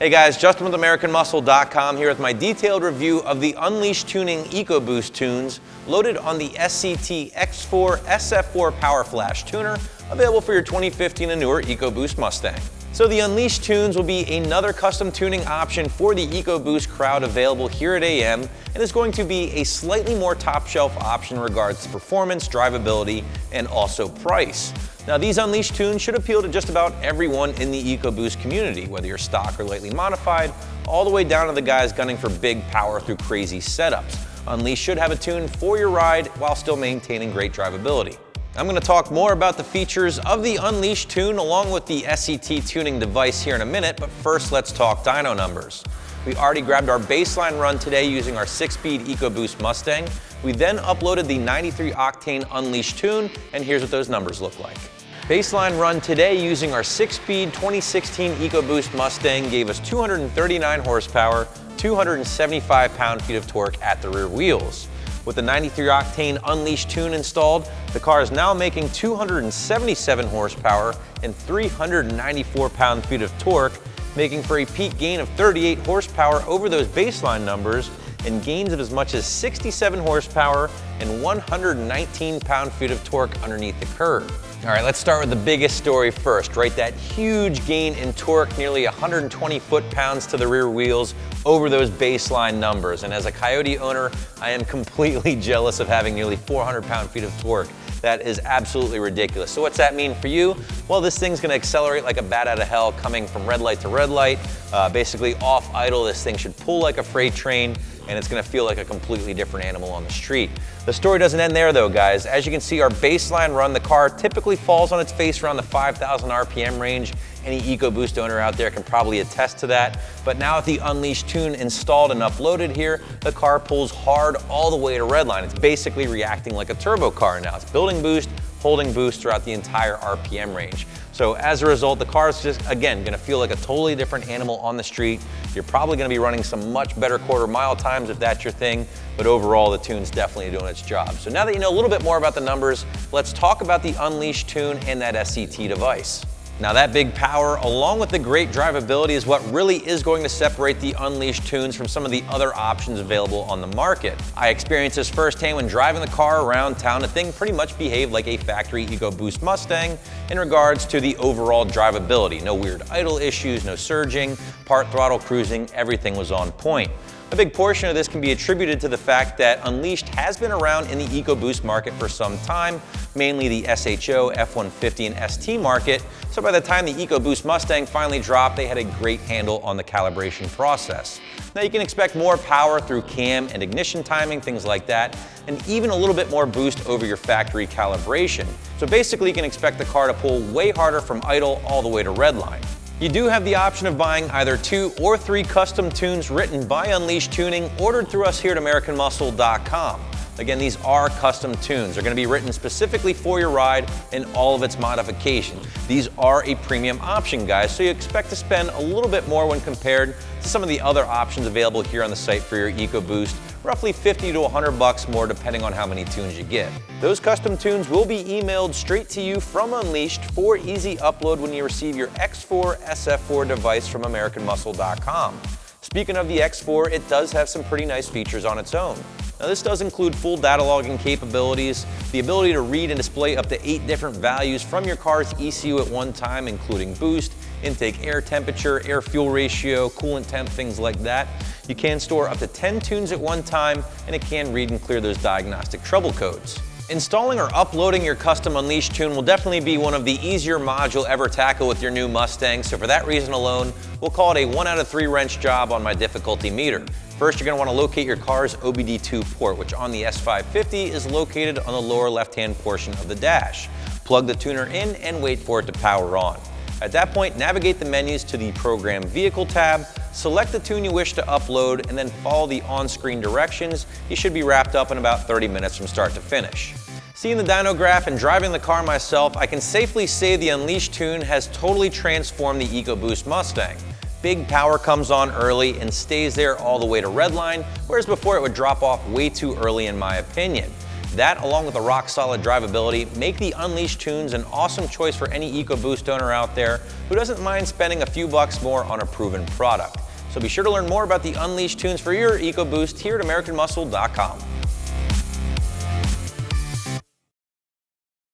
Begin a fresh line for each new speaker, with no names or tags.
Hey guys, Justin with AmericanMuscle.com here with my detailed review of the Unleashed Tuning EcoBoost tunes loaded on the SCT X4 SF4 Power Flash tuner, available for your 2015 and newer EcoBoost Mustang. So the Unleashed tunes will be another custom tuning option for the EcoBoost crowd available here at AM, and is going to be a slightly more top shelf option in regards to performance, drivability, and also price. Now these Unleashed tunes should appeal to just about everyone in the EcoBoost community, whether you're stock or lightly modified, all the way down to the guys gunning for big power through crazy setups. Unleashed should have a tune for your ride while still maintaining great drivability. I'm going to talk more about the features of the Unleashed tune along with the SCT tuning device here in a minute, but first let's talk dyno numbers. We already grabbed our baseline run today using our 6-speed EcoBoost Mustang. We then uploaded the 93 octane Unleashed tune, and here's what those numbers look like. Baseline run today using our 6-speed 2016 EcoBoost Mustang gave us 239 horsepower, 275 pound-feet of torque at the rear wheels. With the 93 octane Unleashed tune installed, the car is now making 277 horsepower and 394 pound-feet of torque, making for a peak gain of 38 horsepower over those baseline numbers and gains of as much as 67 horsepower and 119 pound-feet of torque underneath the curve. All right, let's start with the biggest story first, right? That huge gain in torque, nearly 120 foot-pounds to the rear wheels over those baseline numbers. And as a Coyote owner, I am completely jealous of having nearly 400 pound-feet of torque. That is absolutely ridiculous. So what's that mean for you? Well, this thing's gonna accelerate like a bat out of hell, coming from red light to red light. Basically off idle, this thing should pull like a freight train, and it's gonna feel like a completely different animal on the street. The story doesn't end there though, guys. As you can see, our baseline run, the car typically falls on its face around the 5,000 RPM range. Any EcoBoost owner out there can probably attest to that. But now with the Unleashed tune installed and uploaded here, the car pulls hard all the way to redline. It's basically reacting like a turbo car now. It's building boost, holding boost throughout the entire RPM range. So as a result, the car is just, again, gonna feel like a totally different animal on the street. You're probably gonna be running some much better quarter-mile times if that's your thing, but overall, the tune's definitely doing its job. So now that you know a little bit more about the numbers, let's talk about the Unleashed tune and that SCT device. Now that big power, along with the great drivability, is what really is going to separate the Unleashed tunes from some of the other options available on the market. I experienced this firsthand when driving the car around town. The thing pretty much behaved like a factory EcoBoost Mustang in regards to the overall drivability. No weird idle issues, no surging, part throttle cruising, everything was on point. A big portion of this can be attributed to the fact that Unleashed has been around in the EcoBoost market for some time, mainly the SHO, F-150, and ST market. So by the time the EcoBoost Mustang finally dropped, they had a great handle on the calibration process. Now you can expect more power through cam and ignition timing, things like that, and even a little bit more boost over your factory calibration. So basically you can expect the car to pull way harder from idle all the way to redline. You do have the option of buying either 2 or 3 custom tunes written by Unleashed Tuning, ordered through us here at AmericanMuscle.com. Again, these are custom tunes. They're going to be written specifically for your ride and all of its modifications. These are a premium option, guys, so you expect to spend a little bit more when compared to some of the other options available here on the site for your EcoBoost, roughly 50 to 100 bucks more depending on how many tunes you get. Those custom tunes will be emailed straight to you from Unleashed for easy upload when you receive your X4 SF4 device from AmericanMuscle.com. Speaking of the X4, it does have some pretty nice features on its own. Now this does include full data logging capabilities, the ability to read and display up to 8 different values from your car's ECU at one time, including boost, intake air temperature, air fuel ratio, coolant temp, things like that. You can store up to 10 tunes at one time, and it can read and clear those diagnostic trouble codes. Installing or uploading your custom Unleashed tune will definitely be one of the easier mods you'll ever tackle with your new Mustang, so for that reason alone, we'll call it a 1 out of 3 wrench job on my difficulty meter. First, you're going to want to locate your car's OBD2 port, which on the S550 is located on the lower left-hand portion of the dash. Plug the tuner in and wait for it to power on. At that point, navigate the menus to the Program Vehicle tab, select the tune you wish to upload, and then follow the on-screen directions. You should be wrapped up in about 30 minutes from start to finish. Seeing the dyno graph and driving the car myself, I can safely say the Unleashed tune has totally transformed the EcoBoost Mustang. Big power comes on early and stays there all the way to redline, whereas before it would drop off way too early in my opinion. That, along with the rock-solid drivability, make the Unleashed tunes an awesome choice for any EcoBoost owner out there who doesn't mind spending a few bucks more on a proven product. So be sure to learn more about the Unleashed tunes for your EcoBoost here at AmericanMuscle.com.